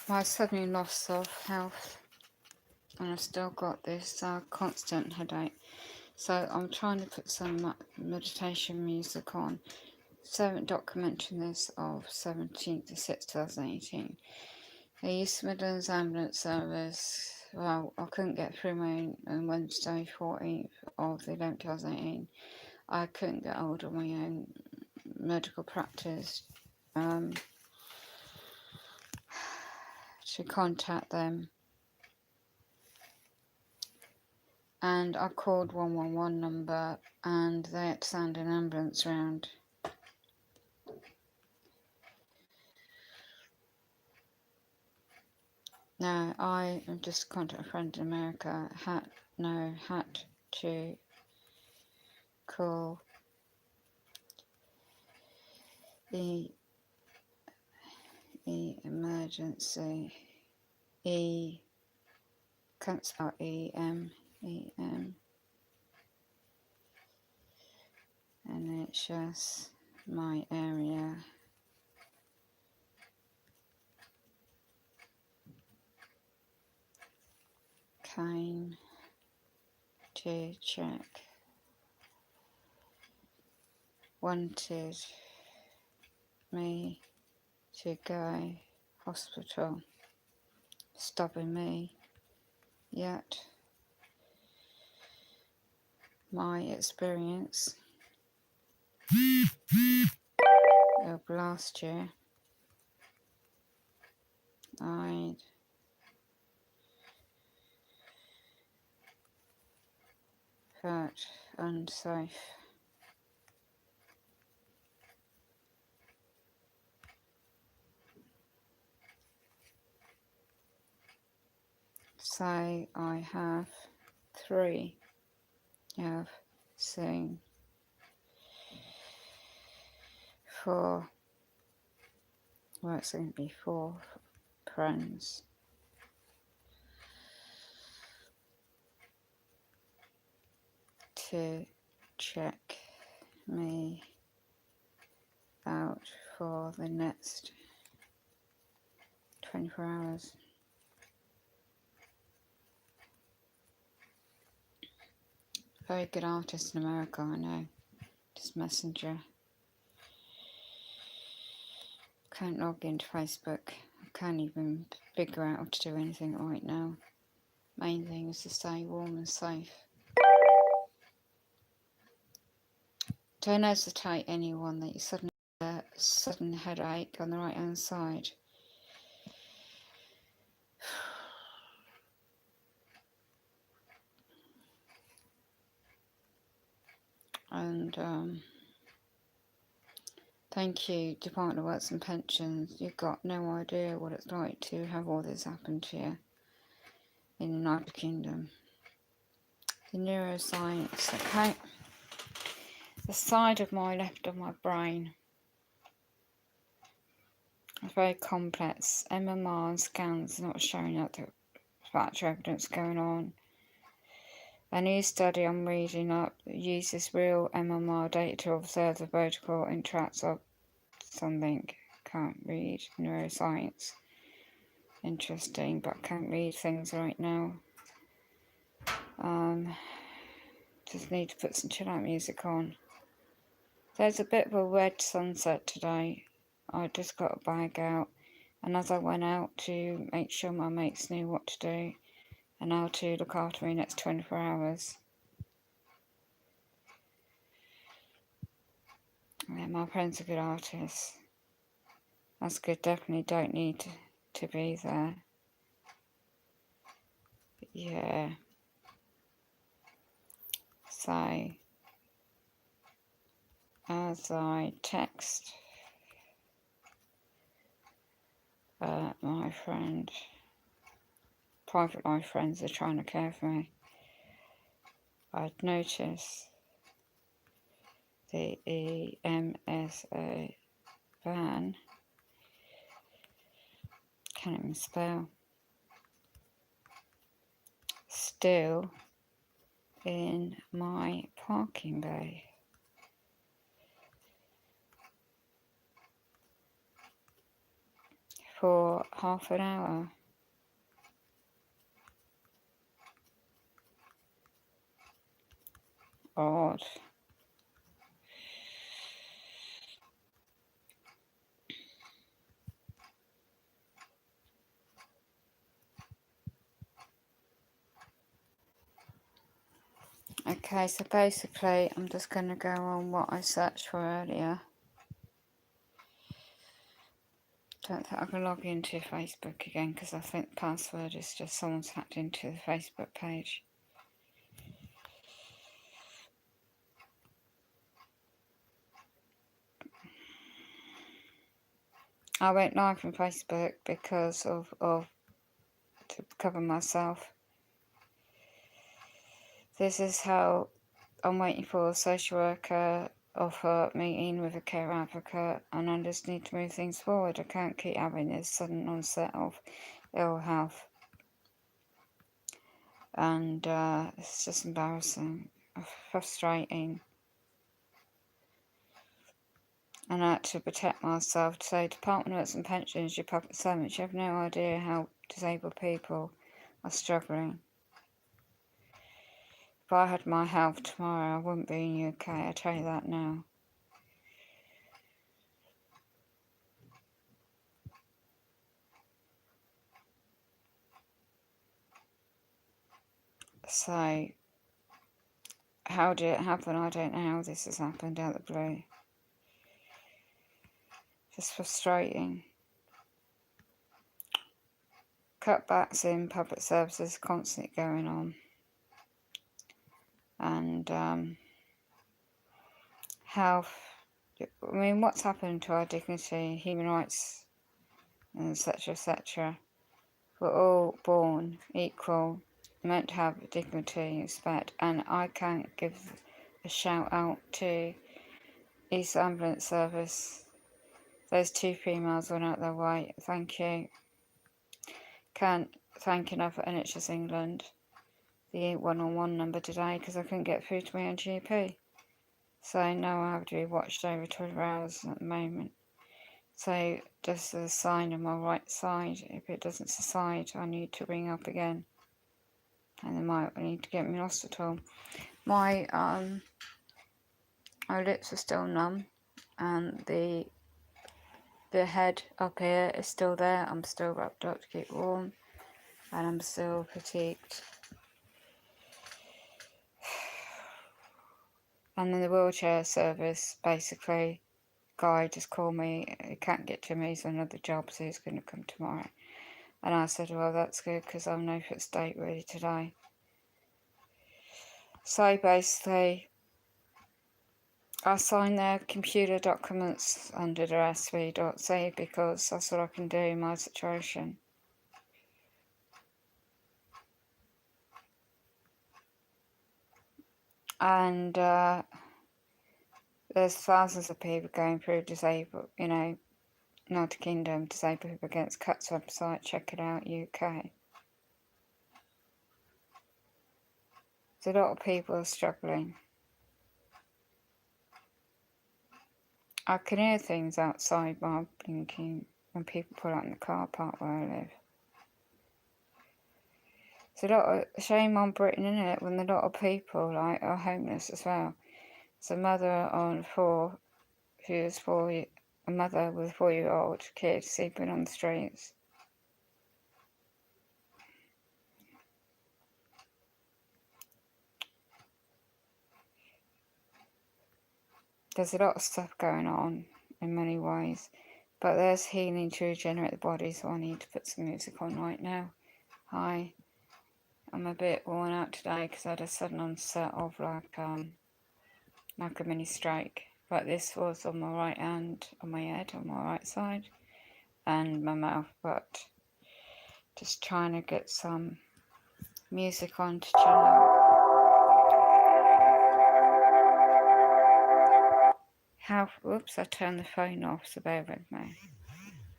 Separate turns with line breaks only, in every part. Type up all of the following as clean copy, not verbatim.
my sudden loss of health, and I've still got this constant headache. So I'm trying to put some meditation music on. Documenting this of 17th of 6th, 2018. The East Midlands Ambulance Service. Well, I couldn't get through my own Wednesday, 14th of the 11th, 2018. I couldn't get hold of my own medical practice to contact them. And I called 111 number and they had to send an ambulance round. Now, I just contacted a friend in America, had to call the emergency, can't spell NHS, my area. Came to check, wanted me to go hospital, stopping me, yet my experience of last year, I felt unsafe. So I have 3 have seen 4, well it's going to be 4 friends to check me out for the next 24 hours. Very good artist in America, I know. Just Messenger. Can't log into Facebook. I can't even figure out how to do anything right now. Main thing is to stay warm and safe. Don't hesitate, anyone, that you suddenly get a sudden headache on the right hand side. And thank you, Department of Works and Pensions. You've got no idea what it's like to have all this happen to you in the United Kingdom. The neuroscience, okay? The side of my left of my brain is very complex. MMR scans not showing that the factual evidence going on. A new study I'm reading up uses real MMR data to observe the vertical intracts of something. Can't read neuroscience. Interesting, but can't read things right now. Just need to put some chill out music on. There's a bit of a red sunset today. I just got a bag out, and as I went out to make sure my mates knew what to do and how to look after me next 24 hours. Yeah, my friend's a good artist. That's good, definitely don't need to be there. But yeah. So, as I text my friend, private life friends are trying to care for me, I'd notice the EMAS van, can't even spell, still in my parking bay. for half an hour. Odd. Okay, so basically I'm just going to go on what I searched for earlier. Don't think I can log into Facebook again because I think the password is just someone's hacked into the Facebook page. I went live from Facebook because of to cover myself. This is how I'm waiting for a social worker offer meeting with a care advocate, and I just need to move things forward. I can't keep having this sudden onset of ill health, and it's just embarrassing, frustrating. And I had to protect myself to say, Department of Works and Pensions, you public servants, you have no idea how disabled people are struggling. If I had my health tomorrow, I wouldn't be in the UK, I tell you that now. So, how did it happen? I don't know how this has happened out of the blue. Just frustrating. Cutbacks in public services constantly going on. And health, I mean, what's happened to our dignity, human rights, and etc., etc. We're all born equal, meant to have dignity and respect, and I can't give a shout out to East Ambulance Service. Those 2 females went out their way, thank you. Can't thank enough for NHS England, the 111 number today, because I couldn't get through to my own GP. So now I have to be watched over 24 hours at the moment. So just the sign on my right side, if it doesn't subside, I need to ring up again. And they might need to get me in hospital. My lips are still numb, and the head up here is still there. I'm still wrapped up to keep warm, and I'm still fatigued. And then the wheelchair service, basically, guy just called me, he can't get to me, he's on another job, so he's going to come tomorrow. And I said, well, that's good, because I'm no fit state really today. So basically, I signed their computer documents under the SV.C because that's what I can do in my situation. And there's thousands of people going through disabled, United Kingdom, disabled people against cuts website, check it out, UK. There's a lot of people struggling. I can hear things outside while blinking when people pull out in the car park where I live. It's a lot of shame on Britain, isn't it, when a lot of people are homeless as well. It's a mother on 4, a mother with a 4-year-old kid sleeping on the streets. There's a lot of stuff going on in many ways, but there's healing to regenerate the body, so I need to put some music on right now. Hi, I'm a bit worn out today because I had a sudden onset of like a mini stroke, but this was on my right hand, on my head, on my right side, and my mouth, but just trying to get some music on to chill out. Whoops, I turned the phone off, so bear with me.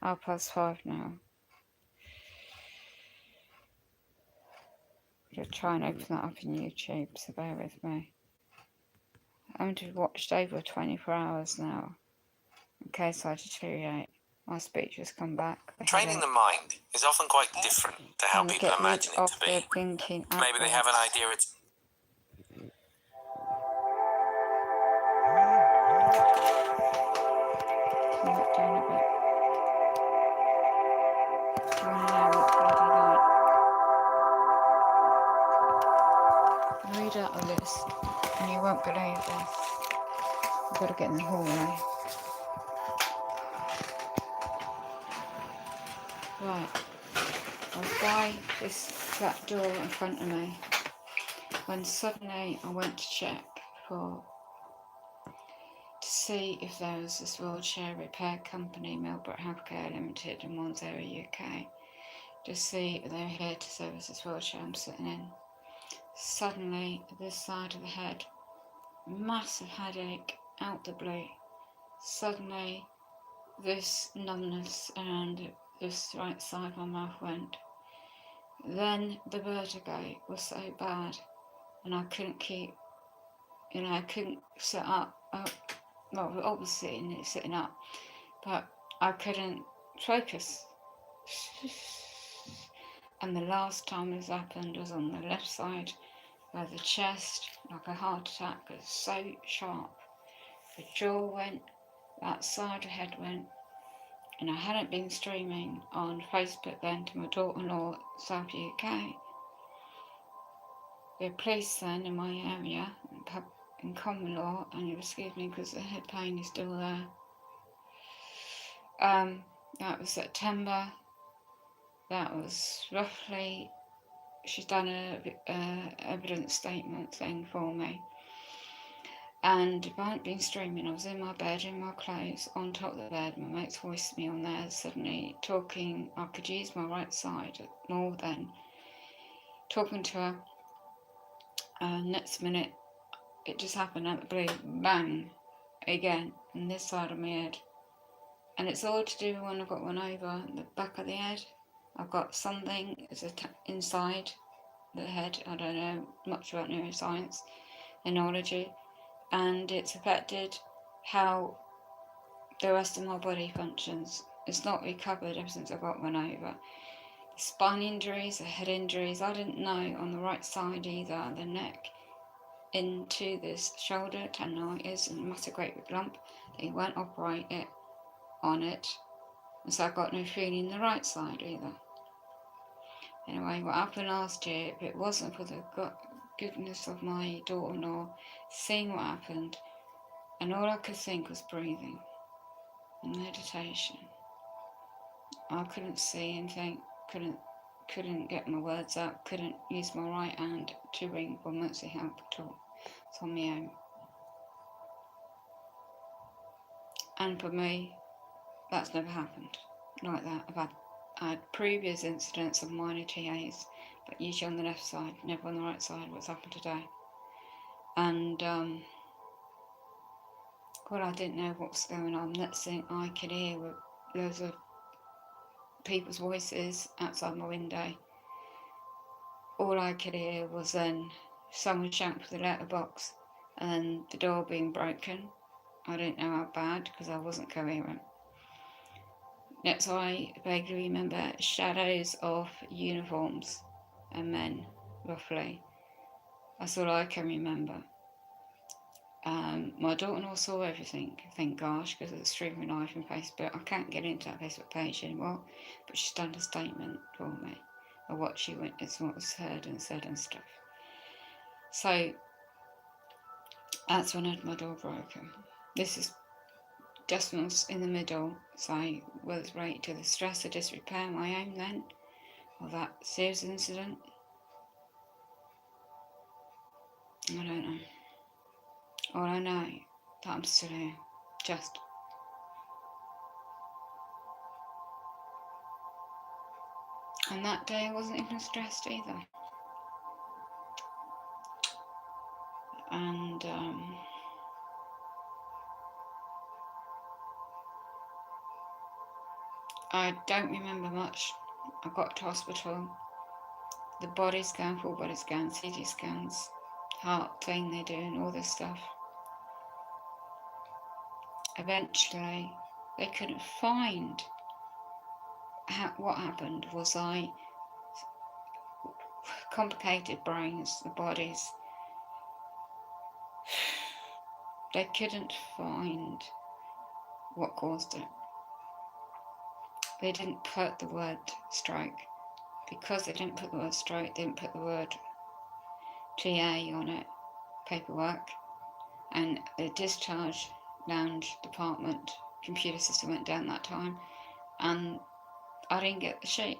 5:30 now. I'm going to try and open that up in YouTube, so bear with me. I haven't watched over 24 hours now, in case I deteriorate. My speech has come back.
Training the mind is often quite different to how people imagine it to be. Maybe they have an idea it's...
Read out a list, and you won't believe this. I've got to get in the hallway. Right, I was by this flat door in front of me when suddenly I went to check to see if there was this wheelchair repair company, Melbourne Healthcare Limited in Wandsworth, UK, to see if they were here to service this wheelchair I'm sitting in. Suddenly, this side of the head, massive headache out the blue. Suddenly, this numbness around this right side of my mouth went. Then the vertigo was so bad, and I couldn't keep, I couldn't sit up. Well, obviously sitting up, but I couldn't focus. And the last time this happened was on the left side, where the chest, like a heart attack, was so sharp. The jaw went, that side of the head went, and I hadn't been streaming on Facebook then to my daughter-in-law, South UK. The police then in my area, in common law, and you excuse me because the head pain is still there. That was September. That was roughly, she's done a evidence statement thing for me. And if I hadn't been streaming, I was in my bed, in my clothes, on top of the bed. My mate's voiced me on there, suddenly talking. I could use my right side more then. Talking to her. Next minute, it just happened out of the blue. Bang! Again, on this side of my head. And it's all to do with when I got one over the back of the head. I've got something inside the head. I don't know much about neuroscience and neurology. And it's affected how the rest of my body functions. It's not recovered ever since I got one over. The spine injuries, the head injuries, I didn't know on the right side either, the neck into this shoulder tendonitis and massive great big lump. They won't operate it on it, and so I got no feeling in the right side either. Anyway, what happened last year, if it wasn't for the goodness of my daughter-in-law seeing what happened, and all I could think was breathing and meditation. I couldn't see anything, couldn't get my words out, couldn't use my right hand to ring for emergency help at all. It's on my own. And for me, that's never happened like that. I had previous incidents of minor TAs, but usually on the left side, never on the right side. What's happened today? And well, I didn't know what was going on. Next thing I could hear were loads of people's voices outside my window. All I could hear was then someone shouting for the letterbox and then the door being broken. I didn't know how bad because I wasn't coherent. Next, I vaguely remember shadows of uniforms and men, roughly. That's all I can remember. My daughter-in-law saw everything, thank gosh, because of the streaming live from Facebook. I can't get into that Facebook page anymore, but she's done a statement for me of what she witnessed, what was heard and said and stuff. So that's when I had my door broken. This is just in the middle, so I was related to the stress or disrepair my own then, or that serious incident. I don't know. All I know that I'm still here, just. And that day I wasn't even stressed either. And I don't remember much. I got to hospital. The body scan, full body scan, CT scans, heart thing they do and all this stuff. Eventually, they couldn't find what happened was complicated brains, the bodies, they couldn't find what caused it. They didn't put the word stroke. Because they didn't put the word stroke, they didn't put the word TA on it, paperwork, and the discharge lounge department computer system went down that time, and I didn't get the sheet.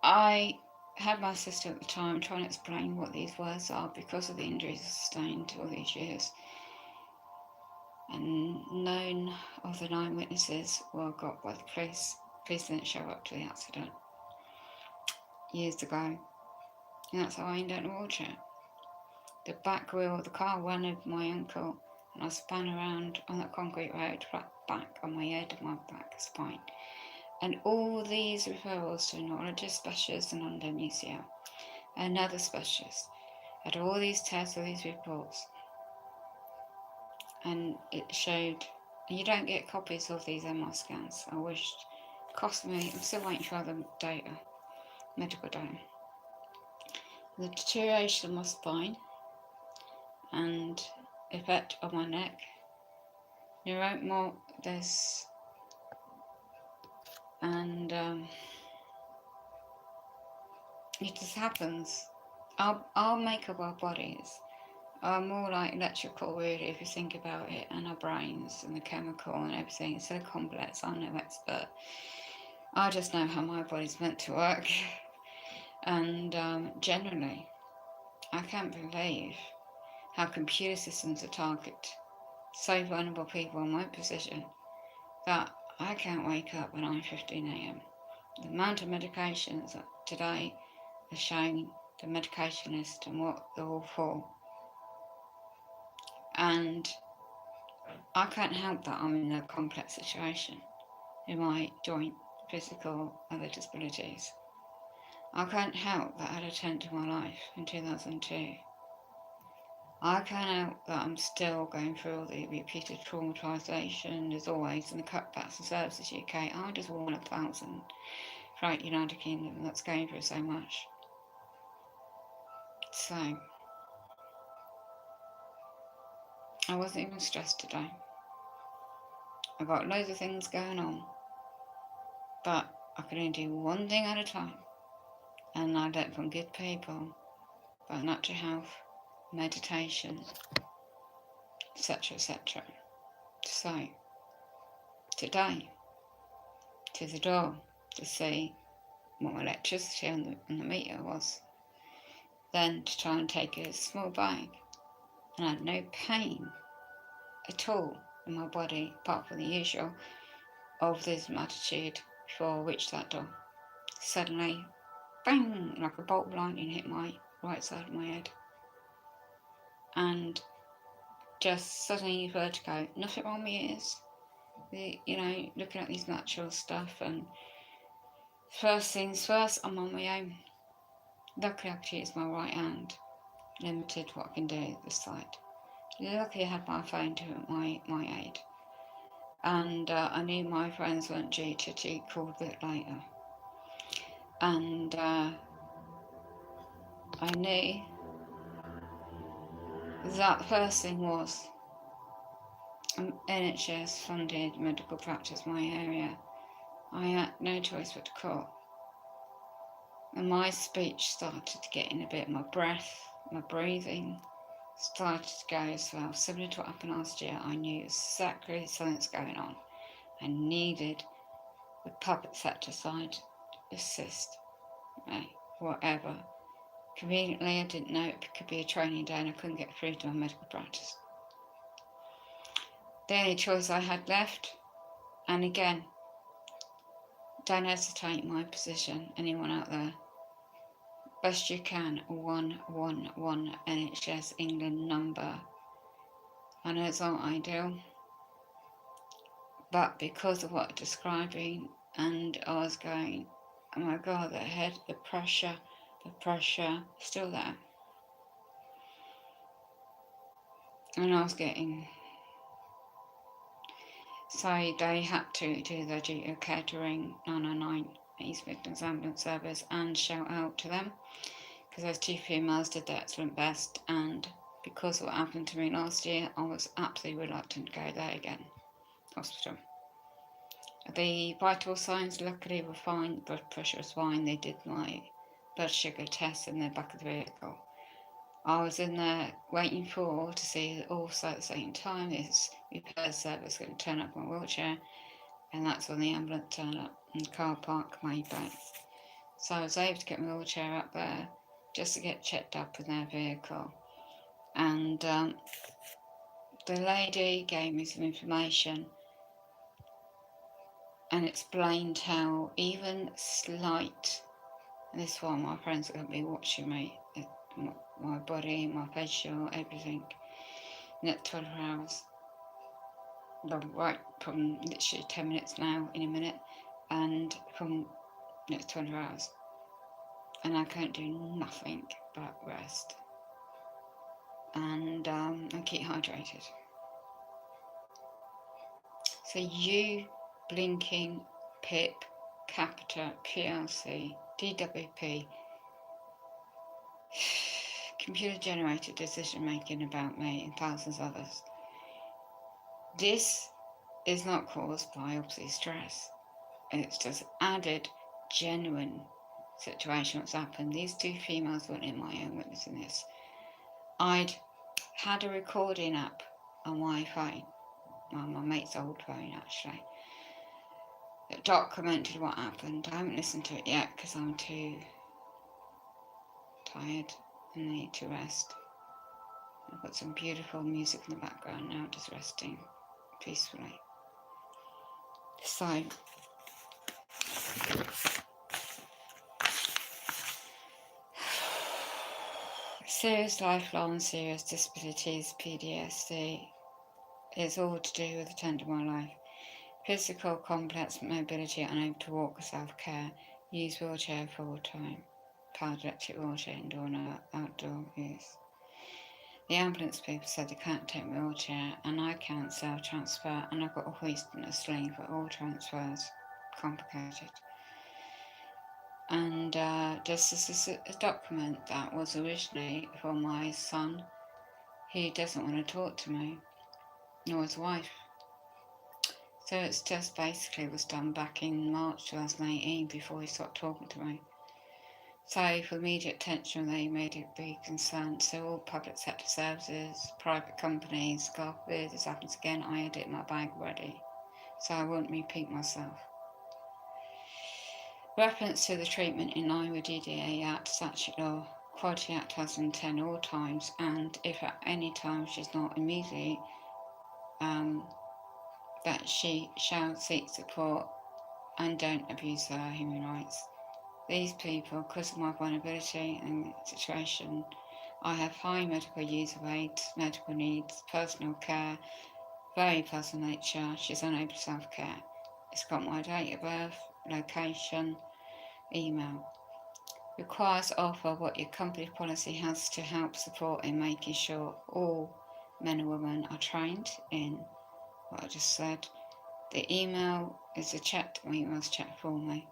I had my sister at the time trying to explain what these words are because of the injuries sustained all these years. And none of the 9 witnesses were got by the police. Police didn't show up to the accident years ago. And that's how I ended up in a wheelchair. The back wheel of the car went over my ankle, and I spun around on that concrete road, flat back on my head and my back spine. And all these referrals to a neurologist specialist in London, UCL, another specialist, had all these tests, all these reports, and it showed, and you don't get copies of these EMAS scans. I wished. It cost me, I'm still waiting for other data, medical data. The deterioration of my spine and effect on my neck. There's, and it just happens. Our makeup, our bodies are more like electrical, really, if you think about it, and our brains and the chemical and everything. It's so complex. I'm no expert. I just know how my body's meant to work. And generally, I can't believe how computer systems are target so vulnerable people in my position that I can't wake up at 9:15 a.m. The amount of medications that today are showing the medication list and what they're all for. And I can't help that I'm in a complex situation in my joint, physical, other disabilities. I can't help that I had a tent to my life in 2002. I can't help that I'm still going through all the repeated traumatisation, as always, in the cutbacks and services UK. I'm just one of 1,000 throughout the United Kingdom that's going through so much. So, I wasn't even stressed today. I've got loads of things going on, but I can only do one thing at a time, and I learned from good people about natural health, meditation, etc., etc. So, today, to the door to see what my electricity on the meter was, then to try and take a small bag, and I had no pain at all in my body apart from the usual of this attitude before I reached that door. Suddenly, bang, like a bolt of lightning hit my right side of my head, and just suddenly vertigo. Nothing wrong with my ears. Looking at these natural stuff, and first things first, I'm on my own. Luckily, I could use my right hand. Limited what I can do this side. Luckily, I had my phone to my aid, and I knew my friends weren't due to call a bit later, and I knew that the first thing was NHS funded medical practice in my area. I had no choice but to call, and my speech started to get in a bit. My breath, my breathing started to go as well. Similar to what happened last year, I knew exactly something's going on. I needed the public sector side to assist me, whatever. Conveniently, I didn't know it could be a training day and I couldn't get through to my medical practice. The only choice I had left, and again, don't hesitate in my position, anyone out there, best you can, 111 NHS England number. I know it's not ideal, but because of what I'm describing, and I was going, oh my God, the head, the pressure, still there. and I was getting, so they had to do their duty of care to ring 999 East Midlands Ambulance Service and shout out to them, because those two females did their excellent best, and because of what happened to me last year, I was absolutely reluctant to go there again. Hospital. The vital signs luckily were fine, blood pressure was fine, they did my blood sugar test in the back of the vehicle. I was in there waiting to see also at the same time this repair service going to turn up my wheelchair, and that's when the ambulance turned up in the car park Maybank. So I was able to get my wheelchair up there just to get checked up in their vehicle. And the lady gave me some information and explained how even slight, and this is why my friends are going to be watching me, my body, my facial, everything, next 24 hours. Right from literally 10 minutes now, in a minute, and from next 24 hours. And I can't do nothing but rest. And keep hydrated. So you, blinking, PIP, Capita, PLC, DWP, computer-generated decision-making about me and thousands of others. This is not caused by obviously stress. It's just added, genuine situation what's happened. These two females weren't in my own witness in this. I'd had a recording app on my phone, well, my mate's old phone actually, that documented what happened. I haven't listened to it yet because I'm too tired and need to rest. I've got some beautiful music in the background now, just resting peacefully. So, serious lifelong serious disabilities, PTSD, is all to do with the trend of my life. Physical, complex mobility, unable to walk or self-care, use wheelchair full time, powered electric wheelchair, indoor and outdoor use. The ambulance people said they can't take my wheelchair and I can't self-transfer, and I've got a hoist and a sling for all transfers. Complicated. And this is a document that was originally for my son. He doesn't want to talk to me, nor his wife. So it's just basically was done back in March 2018 before he stopped talking to me. So for immediate attention they made it be concerned. So all public sector services, private companies, God forbid this happens again, I had it in my bag ready. So I won't repeat myself. Reference to the treatment in line with DDA Act, Statute Law, Quality Act 2010 all times, and if at any time she's not immediately, that she shall seek support and don't abuse her human rights. These people, because of my vulnerability and situation, I have high medical use of aids, medical needs, personal care, very personal nature. She's unable to self-care. It's got my date of birth, location, email. Requires offer what your company policy has to help support in making sure all men and women are trained in what I just said. The email is a chat, my email's chat for me,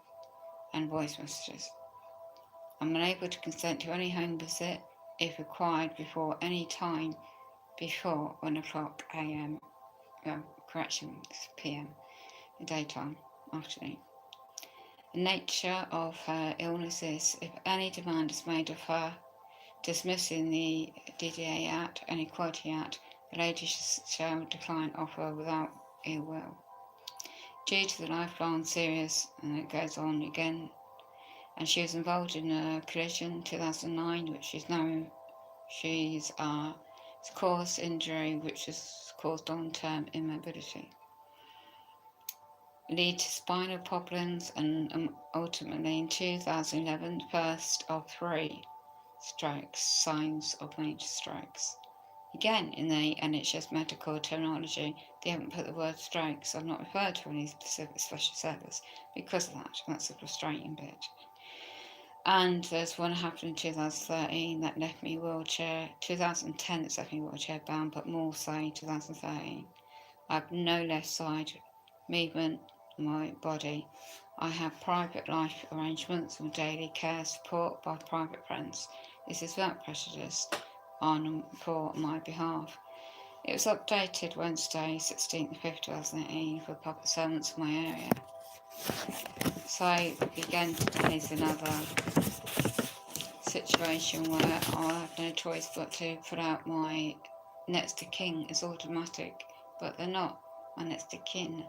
and voice messages. I'm unable to consent to any home visit if required before any time before 1 o'clock a.m. p.m. in daytime, afternoon. The nature of her illness is, if any demand is made of her, dismissing the DDA Act and Equality Act, the lady shall decline offer without ill will. Due to the lifelong serious, and it goes on again, and she was involved in a collision in 2009, which is known she's caused injury which has caused long-term immobility. Lead to spinal problems, and ultimately in 2011, first of 3 strokes, signs of major strokes. Again, in the NHS medical terminology, they haven't put the word strokes. I've not referred to any specific special service because of that. That's the frustrating bit. And there's one happened in 2013 that left me wheelchair, 2010 that's left me wheelchair bound, but more so 2013. I have no left side movement in my body. I have private life arrangements with daily care support by private friends. This is without prejudice for my behalf. It was updated Wednesday, 16th of 2018 for public servants in my area. So again, here's another situation where I have no choice but to put out my next of kin is automatic, but they're not my next of kin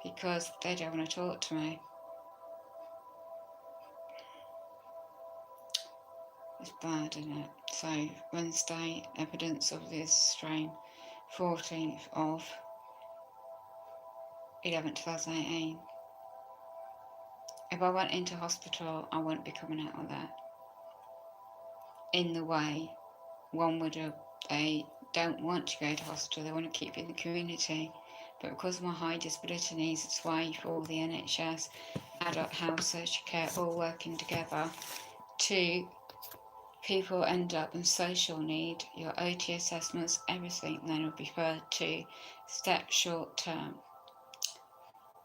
because they don't want to talk to me. It's bad, isn't it? So Wednesday, evidence of this strain, 14th of 11th, 2018. If I went into hospital, I wouldn't be coming out of that. In the way one would have, they don't want to go to hospital, they want to keep you in the community. But because of my high disability needs, it's why for all the NHS, adult health, social care, all working together to people end up in social need, your OT assessments, everything then will be referred to step short term.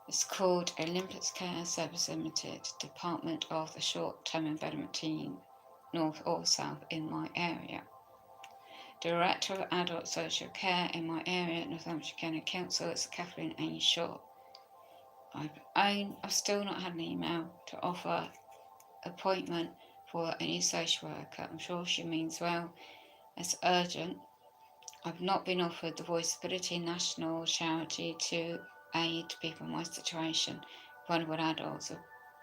It's called a Limted Care Service Limited, Department of the Short Term Embedment Team, North or South in my area. Director of Adult Social Care in my area, Northamptonshire County Council, is Kathleen A. Shaw. I've still not had an email to offer appointment for a new social worker. I'm sure she means well. It's urgent. I've not been offered the Voiceability National Charity to aid people in my situation, vulnerable adults of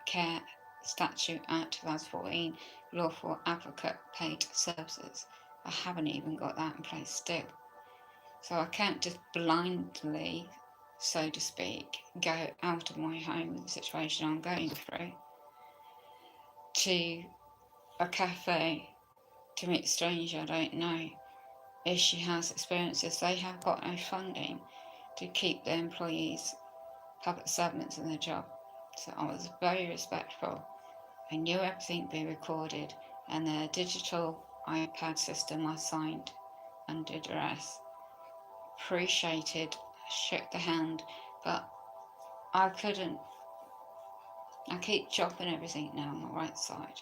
Care Statute Act 2014, Lawful Advocate Paid Services. I haven't even got that in place still. So I can't just blindly, so to speak, go out of my home with the situation I'm going through to a cafe to meet a stranger I don't know. If she has experiences, they have got no funding to keep their employees, public servants in their job. So I was very respectful. I knew everything being recorded, and their digital iPad system I signed under duress. Appreciated, shook the hand, but I couldn't. I keep chopping everything now on my right side,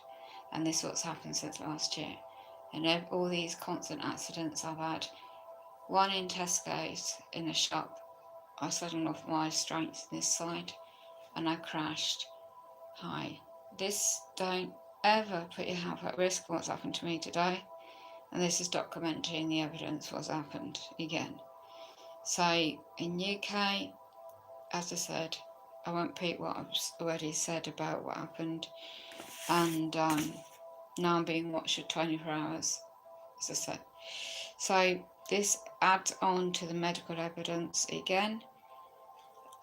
and this is what's happened since last year. And all these constant accidents I've had. One in Tesco's in a shop, I suddenly lost my strength this side, and I crashed. Hi, this don't ever put your health at risk. What's happened to me today, and this is documenting the evidence what's happened again. So in UK, as I said, I won't repeat what I've already said about what happened, and now I'm being watched for 24 hours, as I said. So this adds on to the medical evidence again.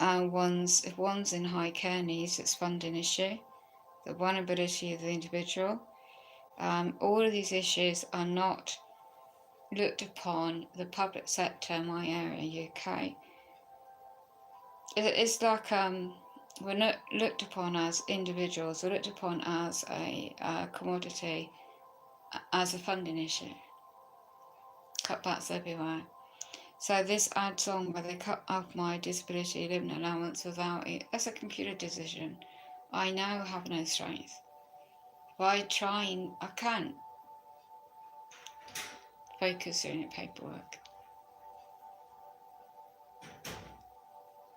If one's in high care needs, it's funding issue, the vulnerability of the individual. All of these issues are not looked upon the public sector in my area, UK. It's like we're not looked upon as individuals, we're looked upon as a commodity, as a funding issue. Cutbacks everywhere. So this adds on where they cut off my disability living allowance without it. That's a computer decision. I now have no strength. If I try, I can't focus doing paperwork.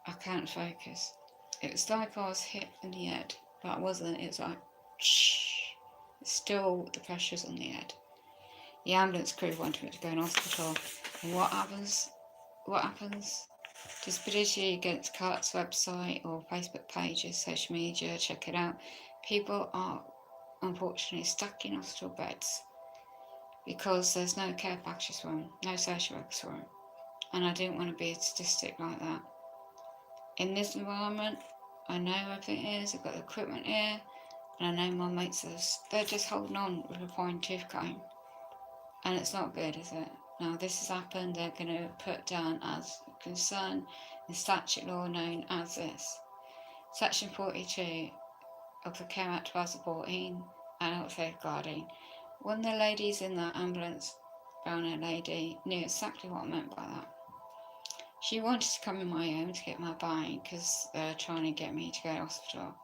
I can't focus. It was like I was hit in the head, but I wasn't. It was like, still the pressure's on the head. The ambulance crew wanted me to go in hospital. And what happens? Disability Against Cuts website or Facebook pages, social media, check it out. People are unfortunately stuck in hospital beds because there's no care packages for them, no social workers for them. And I didn't want to be a statistic like that. In this environment, I know everything is, I've got the equipment here, and I know my mates they're just holding on with a fine tooth comb. And it's not good, is it? Now this has happened, they're going to put down as concern in statute law known as this. Section 42 of the Care Act 2014 adult safeguarding. One of the ladies in the ambulance, brown-haired lady, knew exactly what I meant by that. She wanted to come in my home to get my bike because they're trying to get me to go to hospital.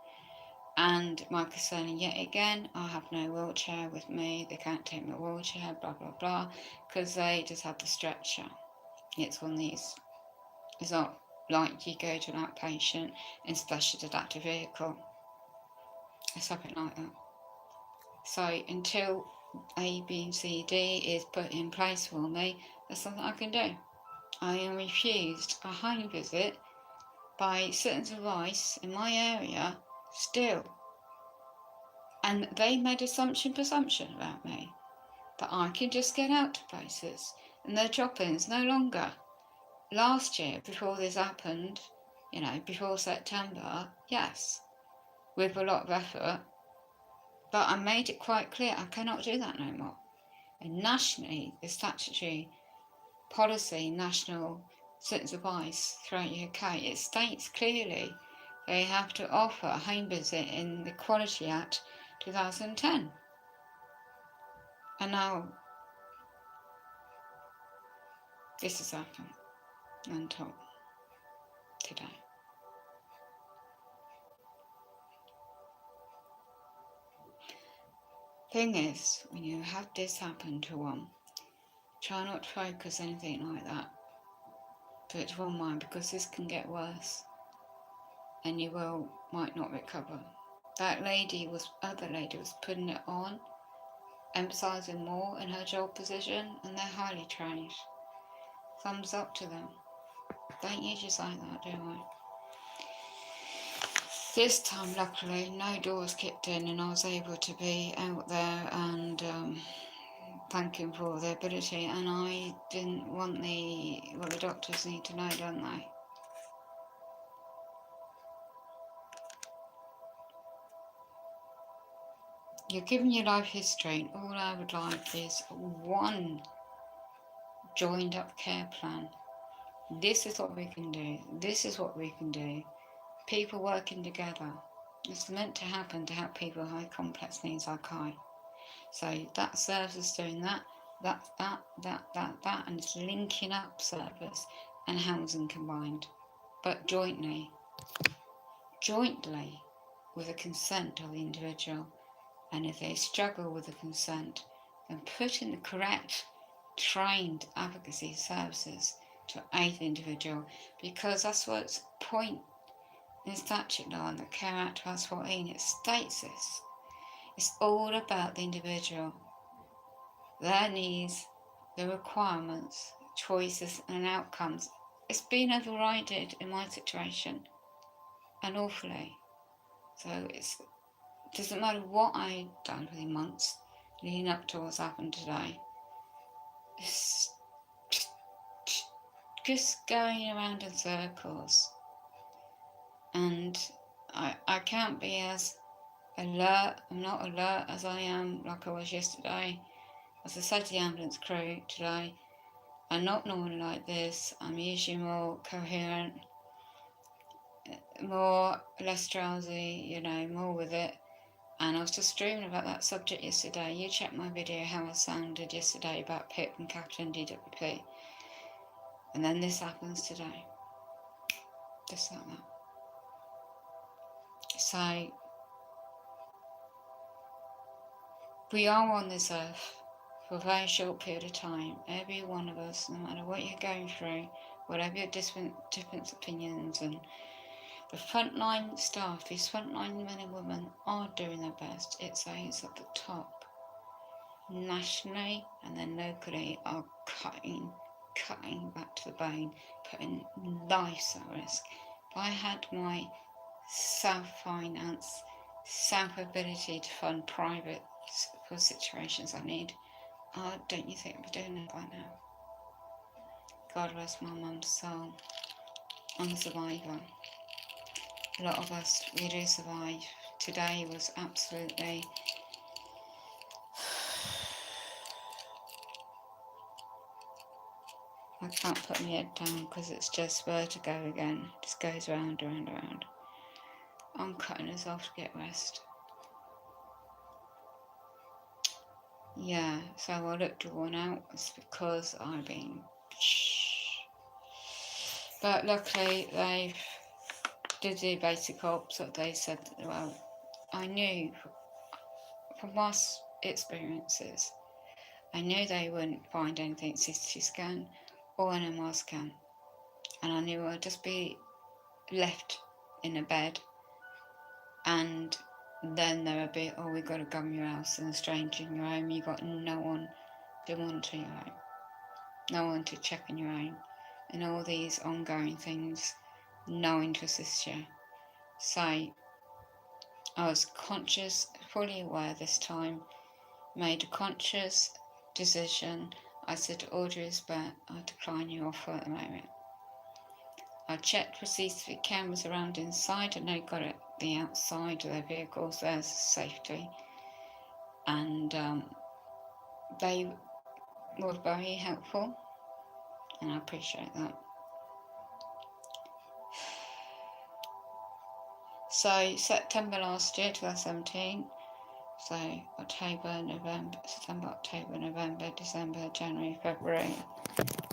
And my concern, yet again, I have no wheelchair with me. They can't take my wheelchair, blah, blah, blah, because they just have the stretcher. It's one of these. It's not like you go to an outpatient in special adapted vehicle. It's something like that. So until A, B, and C, D is put in place for me, there's something I can do. I am refused a home visit by certain advice in my area still. And they made assumption about me, that I can just get out to places, and their drop-ins no longer. Last year, before this happened, before September, yes, with a lot of effort, but I made it quite clear I cannot do that no more. And nationally, the statutory policy, national citizens advice throughout the UK, it states clearly they have to offer a home visit in the Equality Act 2010. And now this has happened until today. Thing is, when you have this happen to one, try not to focus anything like that. Put it to one mind, because this can get worse and you might not recover. That other lady was putting it on, emphasising more in her job position, and they're highly trained. Thumbs up to them. Don't use just like that, do I? This time, luckily, no doors kicked in, and I was able to be out there and thank him for their ability. And I didn't want what the doctors need to know, don't they? You're given your life history, and all I would like is one joined up care plan. This is what we can do. This is what we can do. People working together. It's meant to happen to help people with high complex needs like I. So that service is doing that, and it's linking up service and housing combined, but jointly with the consent of the individual. And if they struggle with the consent, then put in the correct trained advocacy services to aid the individual, because that's what's point in statute law in the Care Act 2014. It states this. It's all about the individual, their needs, their requirements, choices and outcomes. It's been overridden in my situation, and awfully. So it doesn't matter what I've done for the months leading up to what's happened today. It's just going around in circles. And I can't be as alert, I'm not alert as I am like I was yesterday. As I said to the ambulance crew today, I'm not normally like this. I'm usually more coherent, less drowsy, more with it. And I was just dreaming about that subject yesterday. You checked my video how I sounded yesterday about PIP and capital DWP. And then this happens today. Just like that. So, we are on this earth for a very short period of time. Every one of us, no matter what you're going through, whatever your different opinions, and the frontline staff, these frontline men and women are doing their best. It's those at the top, nationally and then locally, are cutting back to the bone, putting lives at risk. If I had my self-finance, self-ability to fund private for situations I need, don't you think I'd be doing it by now? God rest my mum's soul. I'm a survivor. A lot of us, we do survive. Today was absolutely... I can't put my head down because it's just vertigo again. It just goes round. I'm cutting us off to get rest. yeah, so I looked one out. It's because I've been... But luckily they did the basic ops. So they said, well, I knew from my experiences, I knew they wouldn't find anything CT scan or an MR scan, and I knew I'd just be left in a bed, and then there would be, oh, we've got to go in your house and a stranger in your home. You've got no one to monitor your home, no one to check on your home, and all these ongoing things, no one to assist you. So I was conscious, fully aware this time, made a conscious decision. I said to Audrey, but I decline your offer at the moment. I checked for CCTV cameras around inside, and they got it the outside of their vehicles. There's safety, and they were very helpful, and I appreciate that. So September last year, 2017. So October, November, September, October, November, December, January, February,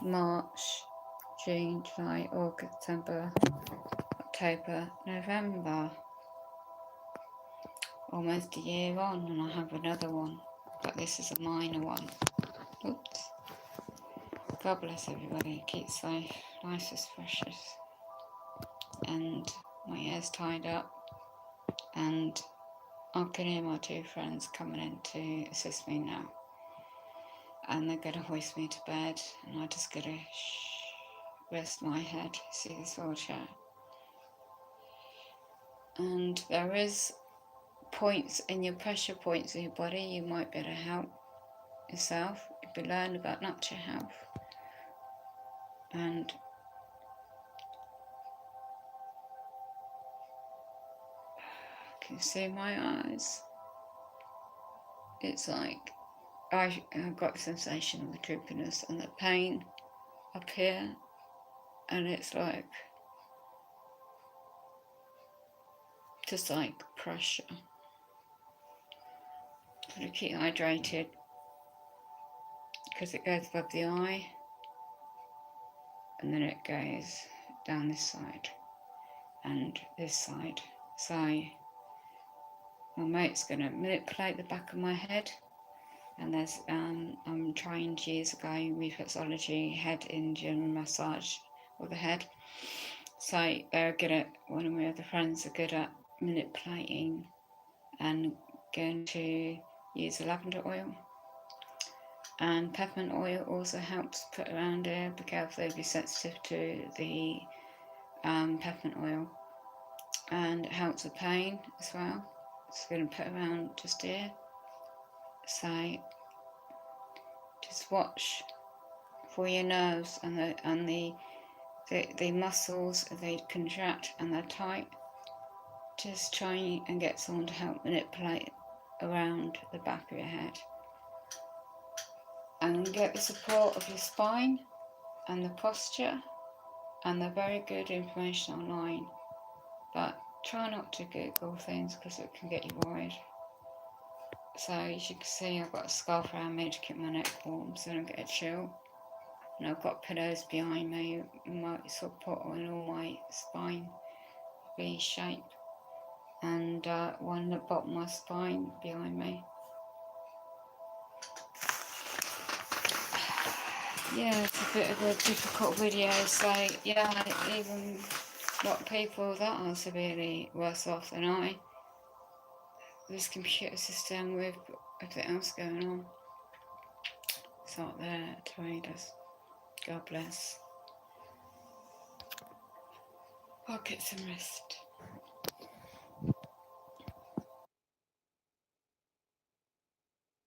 March, June, July, August, September, October, November. Almost a year on, and I have another one, but this is a minor one. Oops. God bless everybody. Keep safe. Life is precious. And my hair's tied up, and I can hear my two friends coming in to assist me now. And they're going to hoist me to bed, and I just got to rest my head. See this wheelchair. And there is points in your pressure points in your body you might be able to help yourself if you learn about natural health. And can you see my eyes? It's like I've got the sensation of the droopiness and the pain up here, and it's like just like pressure. Got to keep hydrated because it goes above the eye, and then it goes down this side and this side. So my mate's going to manipulate the back of my head, and there's I'm trained years ago reflexology, head Indian massage with the head. So they're good at, one of my other friends are good at manipulating, and going to use lavender oil. And peppermint oil also helps put around here. Be careful, they'll be sensitive to the peppermint oil. And it helps with pain as well. It's going to put around just here. So just watch for your nerves and the muscles, they contract and they're tight. Just try and get someone to help manipulate around the back of your head. And get the support of your spine and the posture, and the very good information online. But try not to Google things because it can get you worried. So as you can see, I've got a scarf around me to keep my neck warm so I don't get a chill. And I've got pillows behind me, my support on all my spine, V shape, and one at the bottom of my spine behind me. Yeah, it's a bit of a difficult video, so yeah, even not people that are severely worse off than I. This computer system with everything else going on, it's not there to aid us. God bless. I'll get some rest.